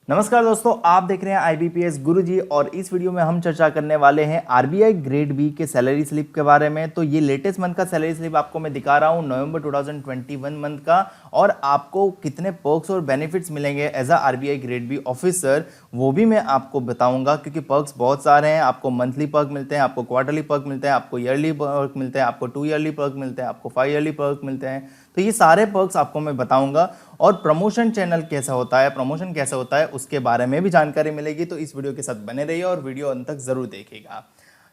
नमस्कार दोस्तों, आप देख रहे हैं IBPS गुरुजी और इस वीडियो में हम चर्चा करने वाले हैं RBI ग्रेड बी के सैलरी स्लिप के बारे में। तो ये लेटेस्ट मंथ का सैलरी स्लिप आपको मैं दिखा रहा हूँ, नवंबर 2021 मंथ का। और आपको कितने पर्क्स और बेनिफिट्स मिलेंगे as a RBI grade B officer, वो भी मैं आपको बताऊंगा, क्योंकि पर्क्स बहुत सारे हैं। आपको मंथली पर्क मिलते हैं, आपको क्वार्टरली पर्क मिलते हैं, आपको ईयरली पर्क मिलते हैं, आपको 2 ईयरली पर्क मिलते हैं, आपको 5 ईयरली पर्क मिलते हैं। तो ये सारे पर्क्स आपको मैं बताऊंगा। और प्रमोशन चैनल कैसा होता है, प्रमोशन कैसा होता है, उसके बारे में भी जानकारी मिलेगी। तो इस वीडियो के साथ बने रहिए और वीडियो अंत तक जरूर देखिएगा।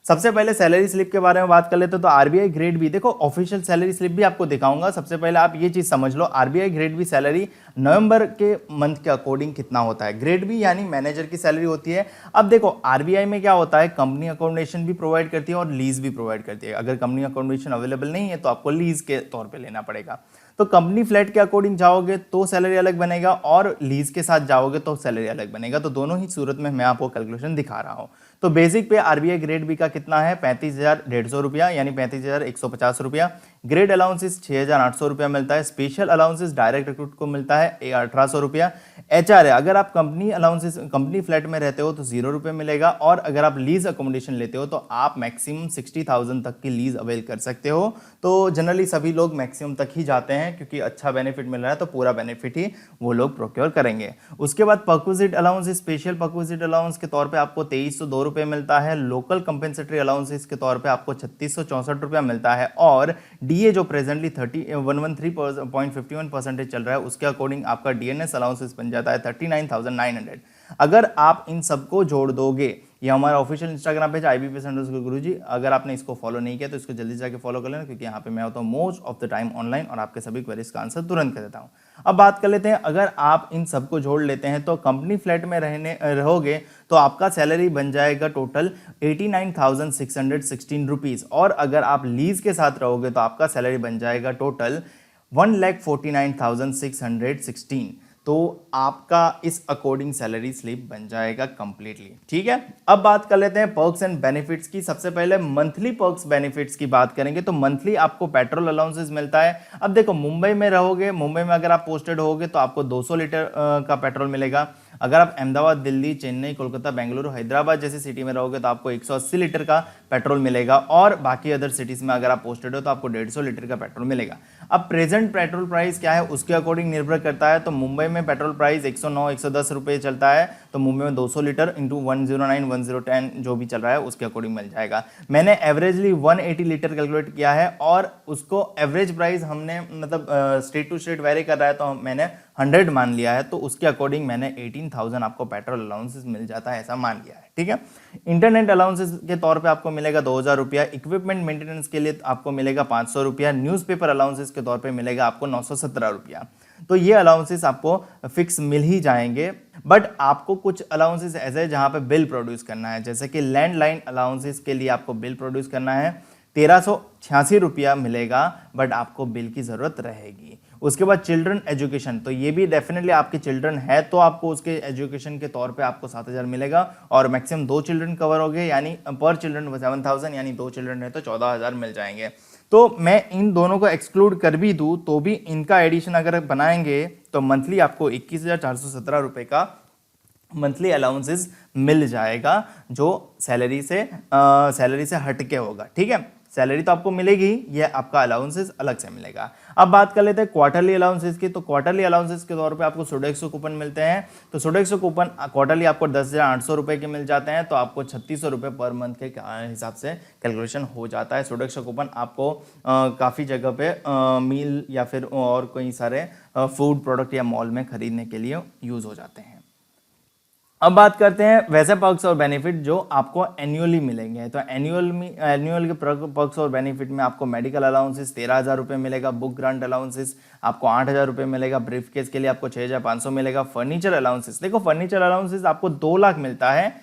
सबसे पहले सैलरी स्लिप के बारे में बात कर लेते हैं। तो आरबीआई ग्रेड बी, देखो ऑफिशियल सैलरी स्लिप भी आपको दिखाऊंगा। सबसे पहले आप ये चीज समझ लो, आरबीआई ग्रेड बी सैलरी नवंबर के मंथ के अकॉर्डिंग कितना होता है। ग्रेड बी यानी मैनेजर की सैलरी होती है। अब देखो आरबीआई में क्या होता है, कंपनी अकोमोडेशन भी प्रोवाइड करती है और लीज भी प्रोवाइड करती है। अगर कंपनी अकोमोडेशन अवेलेबल नहीं है तो आपको लीज के तौर पर लेना पड़ेगा। तो कंपनी फ्लैट के अकॉर्डिंग जाओगे तो सैलरी अलग बनेगा, और लीज के साथ जाओगे तो सैलरी अलग बनेगा। तो दोनों ही सूरत में मैं आपको कैलकुलेशन दिखा रहा हूं। तो बेसिक पे आरबीआई ग्रेड बी का कितना है, 35,150 रुपया यानी 35,150 रुपया। ग्रेड अलाउंसेस 6,800 रुपया मिलता है। स्पेशल अलाउंसेस डायरेक्ट रिक्रूट को मिलता है 1,800 रुपया। एचआर है, अगर आप कंपनी अलाउंसेस कंपनी फ्लैट में रहते हो तो 0 रुपये मिलेगा। और अगर आप लीज अकोमोडेशन लेते हो तो आप मैक्सिमम 60,000 तक की लीज अवेल कर सकते हो। तो जनरली सभी लोग मैक्सिमम तक ही जाते हैं, क्योंकि अच्छा बेनिफिट मिल रहा है तो पूरा बेनिफिट ही वो लोग प्रोक्योर करेंगे। उसके बाद perquisite allowance, special perquisite allowance के तौर पे आपको 2302 रुपये मिलता है। लोकल कंपेंसेटरी अलाउंसेस के तौर पे आपको 3664 रुपया मिलता है। और डीए जो प्रेजेंटली 113.51% चल रहा है, उसके अकॉर्डिंग आपका डीएनएस अलाउंसेस बन जाता है 39,900। अगर आप इन सबको जोड़ दोगे, ये हमारा ऑफिशियल इंस्टाग्राम पेज IBPS गुरुजी, अगर आपने इसको फॉलो नहीं किया तो इसको जल्दी जाके फॉलो कर लेना, क्योंकि यहाँ पे मैं होता हूँ most of the time online और आपके सभी क्वेरीज का आंसर तुरंत कर देता हूँ। अब बात कर लेते हैं, अगर आप इन सबको जोड़ लेते हैं तो कंपनी फ्लैट में रहोगे तो आपका सैलरी बन जाएगा टोटल 89,616 रुपीज। और अगर आप लीज के साथ रहोगे तो आपका सैलरी बन जाएगा टोटल 1,49,616। तो आपका इस अकॉर्डिंग सैलरी स्लिप बन जाएगा कंप्लीटली। ठीक है, अब बात कर लेते हैं पर्क्स एंड बेनिफिट्स की। सबसे पहले मंथली पर्क्स बेनिफिट्स की बात करेंगे। तो मंथली आपको पेट्रोल अलाउंसेस मिलता है। अब देखो मुंबई में रहोगे, मुंबई में अगर आप पोस्टेड होगे तो आपको 200 लीटर का पेट्रोल मिलेगा। अगर आप अहमदाबाद, दिल्ली, चेन्नई, कोलकाता, बेंगलुरु, हैदराबाद जैसी सिटी में रहोगे तो आपको 180 लीटर का पेट्रोल मिलेगा। और बाकी अदर सिटीज में अगर आप पोस्टेड हो तो आपको 150 लीटर का पेट्रोल मिलेगा। अब प्रेजेंट पेट्रोल प्राइस क्या है उसके अकॉर्डिंग निर्भर करता है। तो मुंबई में पेट्रोल प्राइस 109 110 रुपये चलता है, तो मुंबई में 200 लीटर इंटू 109 1010 जो भी चल रहा है उसके अकॉर्डिंग मिल जाएगा। मैंने एवरेजली 180 लीटर कैलकुलेट किया है, और उसको एवरेज प्राइस हमने मतलब स्टेट टू स्टेट वेरी कर रहा है तो मैंने 100 मान लिया है। तो उसके अकॉर्डिंग मैंने 18,000 आपको पेट्रोल अलाउंसेस मिल जाता है, ऐसा मान लिया है। ठीक है, इंटरनेट अलाउंसेस के तौर पे आपको मिलेगा 2,000 रुपया। इक्विपमेंट मेंटेनेंस के लिए आपको मिलेगा 500 रुपया। न्यूज़पेपर अलाउंसेस के तौर पे मिलेगा आपको 917 रुपया। तो ये अलाउंसेस आपको फिक्स मिल ही जाएंगे। बट आपको कुछ अलाउंसेस ऐसे हैं जहां पे बिल प्रोड्यूस करना है, जैसे कि लैंडलाइन अलाउंसेस के लिए आपको बिल प्रोड्यूस करना है, 1,386 रुपया मिलेगा, बट आपको बिल की जरूरत रहेगी। उसके बाद चिल्ड्रन एजुकेशन, तो ये भी डेफिनेटली आपके चिल्ड्रन है तो आपको उसके एजुकेशन के तौर पे आपको 7,000 मिलेगा। और मैक्सिमम 2 चिल्ड्रन कवर हो गए, यानी पर चिल्ड्रन 7,000, यानी 2 चिल्ड्रन है तो 14,000 मिल जाएंगे। तो मैं इन दोनों को एक्सक्लूड कर भी दूं तो भी इनका एडिशन अगर बनाएंगे तो मंथली आपको 21,417 रुपये का मंथली अलाउंसेस मिल जाएगा, जो सैलरी से हटके होगा। ठीक है, सैलरी तो आपको मिलेगी, ये आपका अलाउंसेस अलग से मिलेगा। अब बात कर लेते हैं क्वार्टरली अलाउंसेस की। तो क्वार्टरली अलाउंसेस के तौर पे आपको सोडेक्सो कूपन मिलते हैं। तो सोडेक्सो कूपन क्वार्टरली आपको 10,800 रुपये के मिल जाते हैं, तो आपको 3,600 रुपये पर मंथ के हिसाब से कैलकुलेशन हो जाता है। सोडेक्सो कूपन आपको काफ़ी जगह पे मील या फिर और कई सारे फूड प्रोडक्ट या मॉल में खरीदने के लिए यूज़ हो जाते हैं। अब बात करते हैं वैसे पर्क्स और बेनिफिट जो आपको एनुअली मिलेंगे। तो एनुअल के पर्क्स और बेनिफिट में आपको मेडिकल अलाउंसेस 13,000 रुपये मिलेगा। बुक ग्रांट अलाउंसेस आपको 8,000 रुपये मिलेगा। ब्रीफ केस के लिए आपको 6,500 मिलेगा। फर्नीचर अलाउंसेस, देखो फर्नीचर अलाउंसेस आपको 2 लाख मिलता है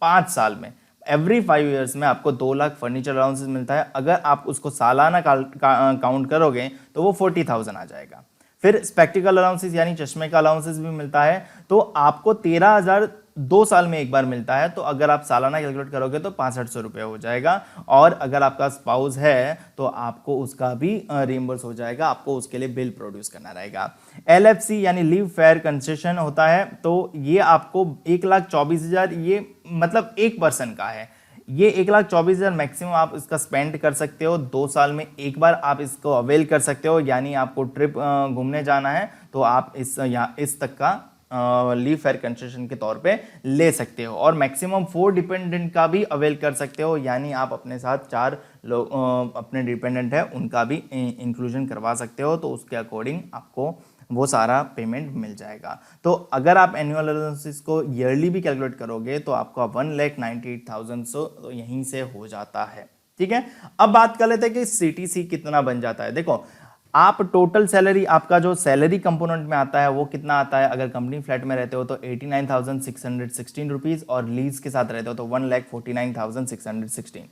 5 साल में। एवरी 5 ईयर्स में आपको 2 लाख फर्नीचर अलाउंसेस मिलता है। अगर आप उसको सालाना काउंट करोगे तो वो 40,000 आ जाएगा। फिर स्पेक्टिकल अलाउंसेस यानी चश्मे का अलाउंसेस भी मिलता है, तो आपको 13,000 2 साल में एक बार मिलता है। तो अगर आप सालाना कैलकुलेट करोगे तो 6500 रुपये हो जाएगा। और अगर आपका स्पाउस है तो आपको उसका भी रिइंबर्स हो जाएगा, आपको उसके लिए बिल प्रोड्यूस करना रहेगा। LFC यानी लीव फेयर कंसेशन होता है, तो ये आपको 1,24,000, ये मतलब एक पर्सन का है। ये 1,24,000 मैक्सिमम आप इसका स्पेंड कर सकते हो, 2 साल में एक बार आप इसको अवेल कर सकते हो। यानी आपको ट्रिप घूमने जाना है तो आप इस तक का लीव फेयर कंसेशन के तौर पे ले सकते हो। और मैक्सिमम 4 डिपेंडेंट का भी अवेल कर सकते हो, यानी आप अपने साथ 4 लोग अपने डिपेंडेंट है उनका भी इंक्लूजन करवा सकते हो, तो उसके अकॉर्डिंग आपको वो सारा पेमेंट मिल जाएगा। तो अगर आप एनुअल अलाउंसेस को ईयरली भी कैलकुलेट करोगे तो आपका 1,98,000 तो यहीं से हो जाता है। ठीक है, अब बात कर लेते हैं कि CTC कितना बन जाता है। देखो, आप टोटल सैलरी, आपका जो सैलरी कंपोनेंट में आता है वो कितना आता है। अगर कंपनी फ्लैट में रहते हो तो 89,616 रुपीज, और लीज के साथ रहते हो तो 1,49,616।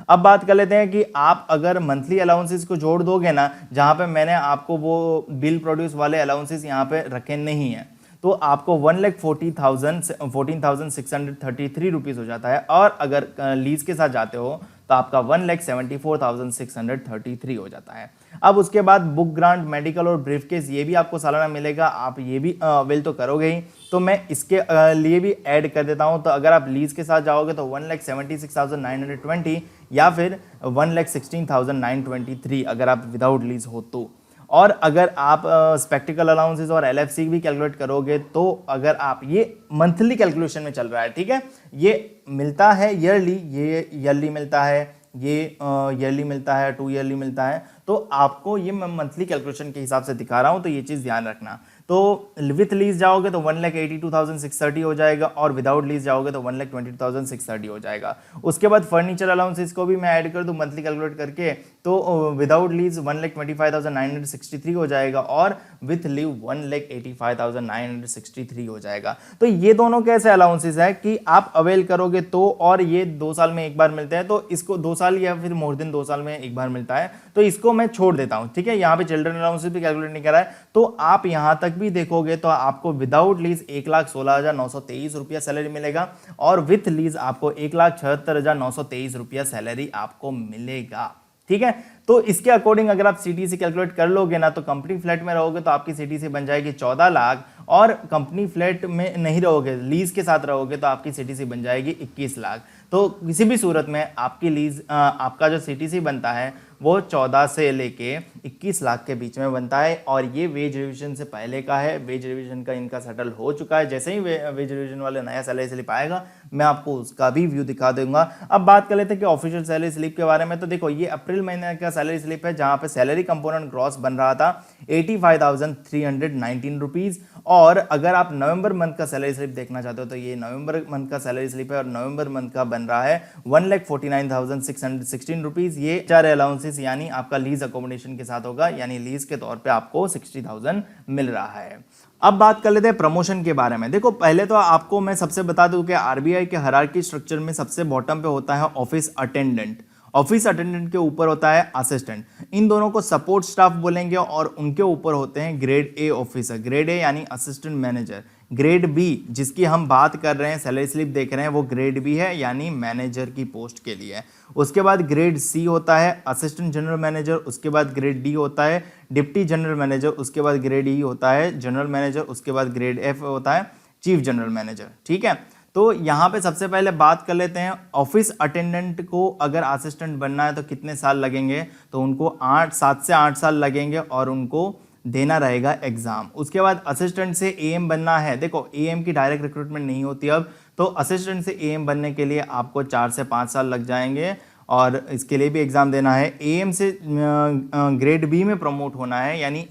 अब बात कर लेते हैं कि आप अगर मंथली अलाउंसेस को जोड़ दोगे ना, जहां पे मैंने आपको वो बिल प्रोड्यूस वाले अलाउंसेस यहाँ पे रखे नहीं है, तो आपको 1,14,633 रुपीज हो जाता है। और अगर लीज के साथ जाते हो तो आपका 1,74,633 हो जाता है। अब उसके बाद बुक ग्रांट, मेडिकल और ब्रीफकेस, ये भी आपको सालाना मिलेगा, आप ये भी अवेल तो करोगे ही। तो मैं इसके लिए भी ऐड कर देता हूं। तो अगर आप लीज के साथ जाओगे तो 1,76,920 या फिर 1,16,923 अगर आप विदाउट लीज हो तो। और अगर आप स्पेक्टिकल अलाउंसेस और LFC भी कैलकुलेट करोगे तो अगर आप, ये मंथली कैलकुलेशन में चल रहा है, ठीक है, ये मिलता है ईयरली, ये ईयरली मिलता है, ये ईयरली मिलता है, 2 ईयरली मिलता है। तो आपको ये मैं मंथली कैलकुलेशन के हिसाब से दिखा रहा हूं, तो ये चीज़ ध्यान रखना। तो विथ लीज जाओगे तो 1,82,630 हो जाएगा, और विदाउट लीज जाओगे तो 1,22,630 हो जाएगा। उसके बाद फर्नीचर अलाउंसेस को भी मैं ऐड कर दूं मंथली कैलकुलेट करके, तो विदाउट लीज 1,25,963 हो जाएगा, और विथ लीव 1,85,963 हो जाएगा। तो ये दोनों कैसे अलाउंसेस है कि आप अवेल करोगे तो, और ये 2 साल में एक बार मिलते हैं, तो इसको 2 साल या फिर मोर देन 2 साल में एक बार मिलता है, तो इसको मैं छोड़ देता हूं। ठीक है, यहाँ पे चिल्ड्रन अलाउंसेस भी कैलकुलेट नहीं करा है, तो आप यहां तक भी देखोगे तो आपको विदाउट लीज 1,16,923 रुपया सैलरी मिलेगा, और विथ लीज आपको 1,76,923 रुपया सैलरी आपको मिलेगा। ठीक है, तो इसके अकॉर्डिंग अगर आप CTC कैलकुलेट कर लोगे ना, तो कंपनी फ्लैट में रहोगे तो आपकी CTC बन जाएगी 14 लाख, और कंपनी फ्लैट में नहीं रहोगे, लीज के साथ रहोगे तो आपकी CTC बन जाएगी 21 लाख। तो किसी भी सूरत में आपकी लीज, आपका जो CTC बनता है वो 14 से लेके 21 लाख के बीच में बनता है। और ये वेज रिविजन से पहले का है, वेज रिविजन का इनका सेटल हो चुका है। जैसे ही वेज रिविजन वाले नया सैलरी स्लिप आएगा मैं आपको उसका भी व्यू दिखा दूंगा। अब बात कर लेते हैं कि ऑफिशियल सैलरी स्लिप के बारे में। तो देखो, ये अप्रैल महीने का सैलरी स्लिप है, जहां पे सैलरी कंपोनेंट ग्रॉस बन रहा था 85,319 रुपीज। और अगर आप नवंबर मंथ का सैलरी स्लिप देखना चाहते हो तो ये नवंबर मंथ का सैलरी स्लिप है, और नवंबर मंथ का बन रहा है 1,49,616 रुपीज। ये 4 अलाउंसेस यानी आपका लीज अकोमोडेशन के साथ होगा, यानी लीज के तौर पे आपको 60,000 मिल रहा है। अब बात कर लेते हैं प्रमोशन के बारे में। देखो, पहले तो आपको मैं सबसे बता दूं कि RBI के हायरार्की स्ट्रक्चर में सबसे बॉटम पे होता है ऑफिस अटेंडेंट, ऑफिस अटेंडेंट के ऊपर होता है असिस्टेंट, इन दोनों को सपोर्ट स्टाफ बोलेंगे, और उनके ऊपर होते हैं grade A officer, grade A यानी असिस्टेंट मैनेजर, ग्रेड B जिसकी हम बात कर रहे हैं, सैलरी स्लिप देख रहे हैं, वो ग्रेड B है, यानी मैनेजर की पोस्ट के लिए। उसके बाद ग्रेड C होता है असिस्टेंट जनरल मैनेजर, उसके बाद ग्रेड D होता है डिप्टी जनरल मैनेजर, उसके बाद ग्रेड E होता है जनरल मैनेजर, उसके बाद ग्रेड F होता है चीफ जनरल मैनेजर। ठीक है, तो यहाँ पे सबसे पहले बात कर लेते हैं ऑफिस अटेंडेंट को अगर असिस्टेंट बनना है तो कितने साल लगेंगे। तो उनको 7 से 8 साल लगेंगे, और उनको देना रहेगा एग्जाम। उसके बाद असिस्टेंट से AM बनना है। देखो, AM की डायरेक्ट रिक्रूटमेंट नहीं होती अब, तो असिस्टेंट से AM बनने के लिए आपको 4 से 5 साल लग जाएंगे, और इसके लिए भी एग्जाम देना है। AM से ग्रेड B में प्रमोट होना है, यानी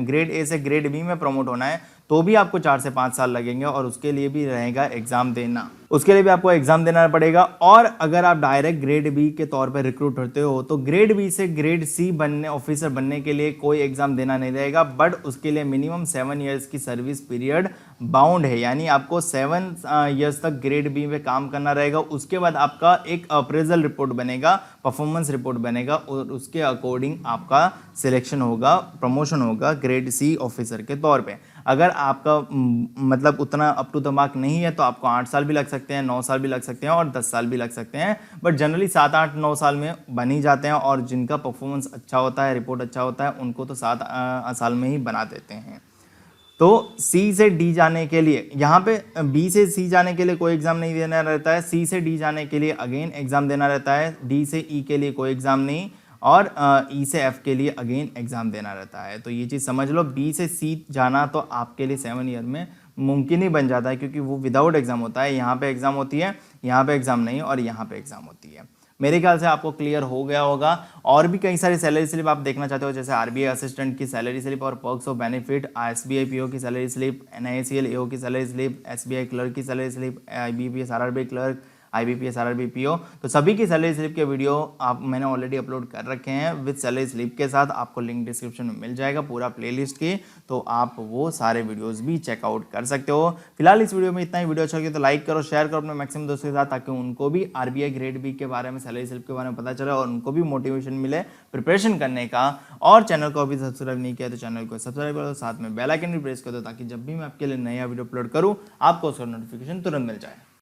ग्रेड A से ग्रेड B में प्रमोट होना है, तो भी आपको 4 से 5 साल लगेंगे और उसके लिए भी रहेगा एग्जाम देना, उसके लिए भी आपको एग्जाम देना पड़ेगा। और अगर आप डायरेक्ट ग्रेड बी के तौर पर रिक्रूट होते हो तो ग्रेड बी से ग्रेड सी बनने ऑफिसर बनने के लिए कोई एग्जाम देना नहीं रहेगा, बट उसके लिए मिनिमम 7 ईयर्स की सर्विस पीरियड बाउंड है, यानी आपको 7 ईयर्स तक ग्रेड बी में काम करना रहेगा। उसके बाद आपका एक अप्रेजल रिपोर्ट बनेगा, परफॉर्मेंस रिपोर्ट बनेगा और उसके अकॉर्डिंग आपका सिलेक्शन होगा, प्रमोशन होगा ग्रेड सी ऑफिसर के तौर पे। अगर आपका मतलब उतना अप टू द मार्क नहीं है तो आपको 8 साल भी लग सकते हैं, 9 साल भी लग सकते हैं और 10 साल भी लग सकते हैं, बट जनरली 7, 8, 9 साल में बन ही जाते हैं और जिनका परफॉर्मेंस अच्छा होता है, रिपोर्ट अच्छा होता है, उनको तो 7 साल में ही बना देते हैं। तो सी से डी जाने के लिए, यहाँ पे बी से सी जाने के लिए कोई एग्जाम नहीं देना रहता है, सी से डी जाने के लिए अगेन एग्जाम देना रहता है, डी से ई के लिए कोई एग्जाम नहीं और ई से एफ के लिए अगेन एग्जाम देना रहता है। तो ये चीज़ समझ लो, बी से सी जाना तो आपके लिए 7 ईयर में मुमकिन ही बन जाता है, क्योंकि वो विदाउट एग्जाम होता है। यहाँ पे एग्जाम होती है, यहाँ पे एग्जाम नहीं और यहाँ पे एग्जाम होती है। मेरे ख्याल से आपको क्लियर हो गया होगा। और भी कई सारी सैलरी स्लिप आप देखना चाहते हो, जैसे आरबीआई असिस्टेंट की सैलरी स्लिप और perks of benefit, SBI PO की सैलरी स्लिप, एनआईसीएल एओ की सैलरी स्लिप, एसबीआई क्लर्क की salary slip, IBPS RRB clerk, IBPS RRB PO, तो सभी की सैलरी स्लिप के वीडियो आप मैंने ऑलरेडी अपलोड कर रखे हैं विद सैलरी स्लिप के साथ। आपको लिंक डिस्क्रिप्शन में मिल जाएगा पूरा प्लेलिस्ट के, तो आप वो सारे वीडियोस भी चेकआउट कर सकते हो। फिलहाल इस वीडियो में इतना ही। वीडियो अच्छा लगे तो लाइक करो, शेयर करो अपने मैक्सिमम दोस्तों के साथ, ताकि उनको भी आरबीआई ग्रेड बी के बारे में, सैलरी स्लिप के बारे में पता चले और उनको भी मोटिवेशन मिले प्रिपरेशन करने का। और चैनल को अभी सब्सक्राइब नहीं किया तो चैनल को सब्सक्राइब करो, साथ में बेल आइकन भी प्रेस कर दो, ताकि जब भी मैं आपके लिए नया वीडियो अपलोड करूँ आपको उसका नोटिफिकेशन तुरंत मिल जाए।